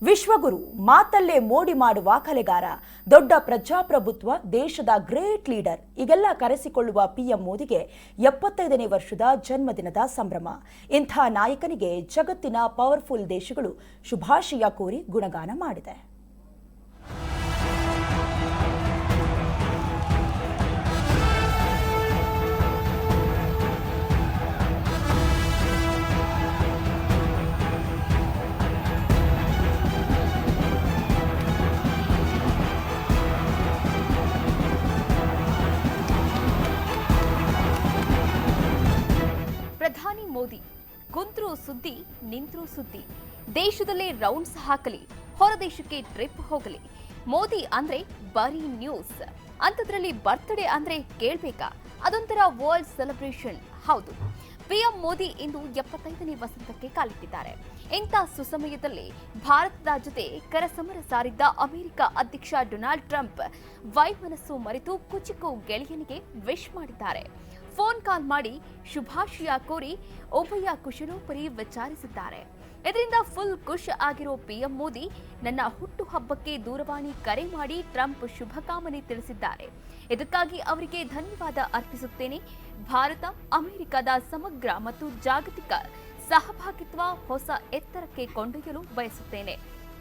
ವಿಶ್ವಗುರು, ಮಾತಲ್ಲೇ ಮೋಡಿ ಮಾಡುವ ಕಲೆಗಾರ, ದೊಡ್ಡ ಪ್ರಜಾಪ್ರಭುತ್ವ, ದೇಶದ ಗ್ರೇಟ್ ಲೀಡರ್ ಈಗೆಲ್ಲ ಕರೆಸಿಕೊಳ್ಳುವ ಪಿಎಂ ಮೋದಿಗೆ 75ನೇ ವರ್ಷದ ಜನ್ಮದಿನದ ಸಂಭ್ರಮ. ಇಂಥ ನಾಯಕನಿಗೆ ಜಗತ್ತಿನ ಪವರ್ಫುಲ್ ದೇಶಗಳು ಶುಭಾಶಯ ಕೋರಿ ಗುಣಗಾನ ಮಾಡಿದೆ. ಪ್ರಧಾನಿ ಮೋದಿ ಕುಂತ್ರೂ ಸುದ್ದಿ, ನಿಂತ್ರೂ ಸುದ್ದಿ. ದೇಶದಲ್ಲೇ ರೌಂಡ್ಸ್ ಹಾಕಲಿ, ಹೊರದೇಶಕ್ಕೆ ಟ್ರಿಪ್ ಹೋಗಲಿ, ಮೋದಿ ಅಂದ್ರೆ ಬರೀ ನ್ಯೂಸ್. ಅಂಥದ್ರಲ್ಲಿ ಬರ್ತ್ಡೇ ಅಂದ್ರೆ ಕೇಳ್ಬೇಕಾ? ಅದೊಂಥರ ವರ್ಲ್ಡ್ ಸೆಲೆಬ್ರೇಷನ್. ಹೌದು, ಪಿಎಂ ಮೋದಿ ಇಂದು 75ನೇ ವಸಂತಕ್ಕೆ ಕಾಲಿಟ್ಟಿದ್ದಾರೆ. ಇಂಥ ಸುಸಮಯದಲ್ಲಿ ಭಾರತದ ಜೊತೆ ಕರಸಮರ ಸಾರಿದ್ದ ಅಮೆರಿಕ ಅಧ್ಯಕ್ಷ ಡೊನಾಲ್ಡ್ ಟ್ರಂಪ್ ವೈಮನಸ್ಸು ಮರೆತು ಕುಚಿಕು ಗೆಳೆಯನಿಗೆ ವಿಶ್ ಮಾಡಿದ್ದಾರೆ. ಫೋನ್ ಕಾಲ್ ಮಾಡಿ ಶುಭಾಶಯ ಕೋರಿ ಉಭಯ ಕುಶಲೋಪರಿ ವಿಚಾರಿಸಿದ್ದಾರೆ. ಇದರಿಂದ ಫುಲ್ ಖುಷ್ ಆಗಿರೋ ಪಿಎಂ ಮೋದಿ ನನ್ನ ಹುಟ್ಟುಹಬ್ಬಕ್ಕೆ ದೂರವಾಣಿ ಕರೆ ಮಾಡಿ ಟ್ರಂಪ್ ಶುಭಕಾಮನೆ ತಿಳಿಸಿದ್ದಾರೆ. ಇದಕ್ಕಾಗಿ ಅವರಿಗೆ ಧನ್ಯವಾದ ಅರ್ಪಿಸುತ್ತೇನೆ. ಭಾರತ ಅಮೆರಿಕದ ಸಮಗ್ರ ಮತ್ತು ಜಾಗತಿಕ ಸಹಭಾಗಿತ್ವ ಹೊಸ ಎತ್ತರಕ್ಕೆ ಕೊಂಡೊಯ್ಯಲು ಬಯಸುತ್ತೇನೆ.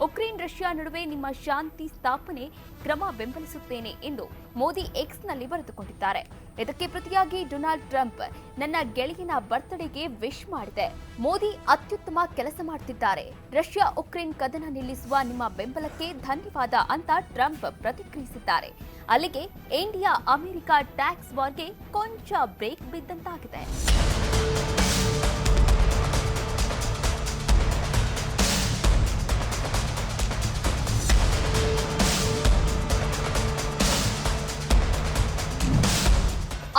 ಉಕ್ರೇನ್ ರಷ್ಯಾ ನಡುವೆ ನಿಮ್ಮ ಶಾಂತಿ ಸ್ಥಾಪನೆ ಕ್ರಮ ಬೆಂಬಲಿಸುತ್ತೇನೆ ಎಂದು ಮೋದಿ ಎಕ್ಸ್ನಲ್ಲಿ ಬರೆದುಕೊಂಡಿದ್ದಾರೆ. ಇದಕ್ಕೆ ಪ್ರತಿಯಾಗಿ ಡೊನಾಲ್ಡ್ ಟ್ರಂಪ್ ನನ್ನ ಗೆಳೆಯನ ಬರ್ತ್ಡೇಗೆ ವಿಶ್ ಮಾಡಿದೆ. ಮೋದಿ ಅತ್ಯುತ್ತಮ ಕೆಲಸ ಮಾಡುತ್ತಿದ್ದಾರೆ. ರಷ್ಯಾ ಉಕ್ರೇನ್ ಕದನ ನಿಲ್ಲಿಸುವ ನಿಮ್ಮ ಬೆಂಬಲಕ್ಕೆ ಧನ್ಯವಾದ ಅಂತ ಟ್ರಂಪ್ ಪ್ರತಿಕ್ರಿಯಿಸಿದ್ದಾರೆ. ಅಲ್ಲಿಗೆ ಇಂಡಿಯಾ ಅಮೆರಿಕ ಟ್ಯಾಕ್ಸ್ ವಾರ್ಗೆ ಕೊಂಚ ಬ್ರೇಕ್ ಬಿದ್ದಂತಾಗಿದೆ.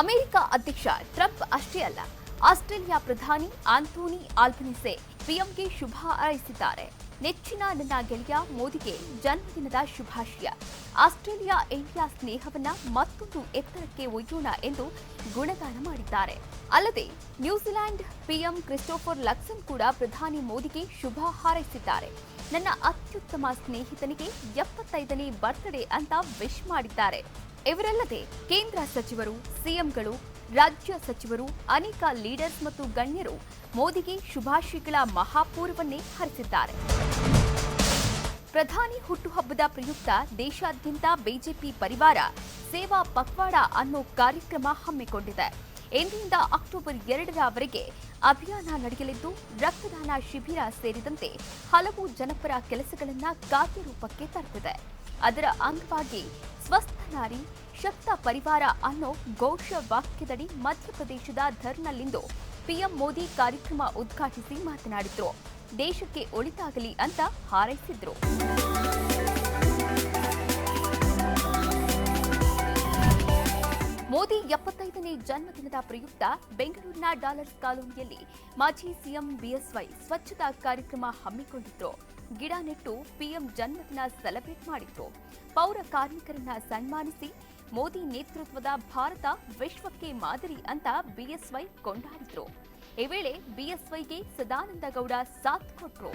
ಅಮೆರಿಕ ಅಧ್ಯಕ್ಷ ಟ್ರಂಪ್ ಅಷ್ಟೇ ಅಲ್ಲ, ಆಸ್ಟ್ರೇಲಿಯಾ ಪ್ರಧಾನಿ ಆಂಥೋನಿ ಆಲ್ಬನೀಸೆ ಪಿಎಂಗೆ ಶುಭ ಹಾರೈಸಿದ್ದಾರೆ. ನೆಚ್ಚಿನ ನನ್ನ ಗೆಳೆಯ ಮೋದಿಗೆ ಜನ್ಮದಿನದ ಶುಭಾಶಯ. ಆಸ್ಟ್ರೇಲಿಯಾ ಇಂಡಿಯಾ ಸ್ನೇಹವನ್ನ ಮತ್ತೊಂದು ಎತ್ತರಕ್ಕೆ ಒಯ್ಯೋಣ ಎಂದು ಗುಣಗಾನ ಮಾಡಿದ್ದಾರೆ. ಅಲ್ಲದೆ ನ್ಯೂಜಿಲೆಂಡ್ ಪಿಎಂ ಕ್ರಿಸ್ಟೋಫರ್ ಲಕ್ಸನ್ ಕೂಡ ಪ್ರಧಾನಿ ಮೋದಿಗೆ ಶುಭ ಹಾರೈಸಿದ್ದಾರೆ. ನನ್ನ ಅತ್ಯುತ್ತಮ ಸ್ನೇಹಿತನಿಗೆ 75ನೇ ಬರ್ತ್ಡೇ ಅಂತ ವಿಶ್ ಮಾಡಿದ್ದಾರೆ. ಇವರಲ್ಲದೆ ಕೇಂದ್ರ ಸಚಿವರು, ಸಿಎಂಗಳು, ರಾಜ್ಯ ಸಚಿವರು, ಅನೇಕ ಲೀಡರ್ಸ್ ಮತ್ತು ಗಣ್ಯರು ಮೋದಿಗೆ ಶುಭಾಶಯಗಳ ಮಹಾಪೂರ್ವನ್ನೇ ಹರಿಸಿದ್ದಾರೆ. ಪ್ರಧಾನಿ ಹುಟ್ಟುಹಬ್ಬದ ಪ್ರಯುಕ್ತ ದೇಶಾದ್ಯಂತ ಬಿಜೆಪಿ ಪರಿವಾರ ಸೇವಾ ಪಕ್ವಾಡ ಅನ್ನೋ ಕಾರ್ಯಕ್ರಮ ಹಮ್ಮಿಕೊಂಡಿದೆ. ಇಂದಿನಿಂದ ಅಕ್ಟೋಬರ್ 2ರವರೆಗೆ ಅಭಿಯಾನ ನಡೆಯಲಿದ್ದು, ರಕ್ತದಾನ ಶಿಬಿರ ಸೇರಿದಂತೆ ಹಲವು ಜನಪರ ಕೆಲಸಗಳನ್ನು ಕಾರ್ಯರೂಪಕ್ಕೆ ತರುತ್ತಿದೆ. ಅದರ ಅಂಗವಾಗಿ ಸ್ವಸ್ಥ ನಾರಿ ಶಕ್ತ ಪರಿವಾರ ಅನ್ನೋ ಘೋಷ ವಾಕ್ಯದಡಿ ಮಧ್ಯಪ್ರದೇಶದ ಧರ್ನಲ್ಲಿಂದು ಪಿಎಂ ಮೋದಿ ಕಾರ್ಯಕ್ರಮ ಉದ್ಘಾಟಿಸಿ ಮಾತನಾಡಿದ್ರು. ದೇಶಕ್ಕೆ ಒಳಿತಾಗಲಿ ಅಂತ ಹಾರೈಸಿದ್ರು. ಮೋದಿ 75ನೇ ಜನ್ಮದಿನದ ಪ್ರಯುಕ್ತ ಬೆಂಗಳೂರಿನ ಡಾಲರ್ಸ್ ಕಾಲೋನಿಯಲ್ಲಿ ಮಾಜಿ ಸಿಎಂ ಬಿಎಸ್ವೈ ಸ್ವಚ್ಛತಾ ಕಾರ್ಯಕ್ರಮ ಹಮ್ಮಿಕೊಂಡಿದ್ರು. ಗಿಡ ನೆಟ್ಟು ಪಿಎಂ ಜನ್ಮದಿನ ಸೆಲೆಬ್ರೇಟ್ ಮಾಡಿದ್ರು. ಪೌರ ಕಾರ್ಮಿಕರನ್ನ ಸನ್ಮಾನಿಸಿ ಮೋದಿ ನೇತೃತ್ವದ ಭಾರತ ವಿಶ್ವಕ್ಕೆ ಮಾದರಿ ಅಂತ ಬಿಎಸ್ವೈ ಕೊಂಡಾಡಿದ್ರು. ಈ ವೇಳೆ ಬಿಎಸ್ವೈಗೆ ಸದಾನಂದ ಗೌಡ ಸಾಥ್ ಕೊಟ್ರು.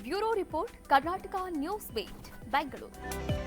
Bureau report, Karnataka news 8, Bengaluru.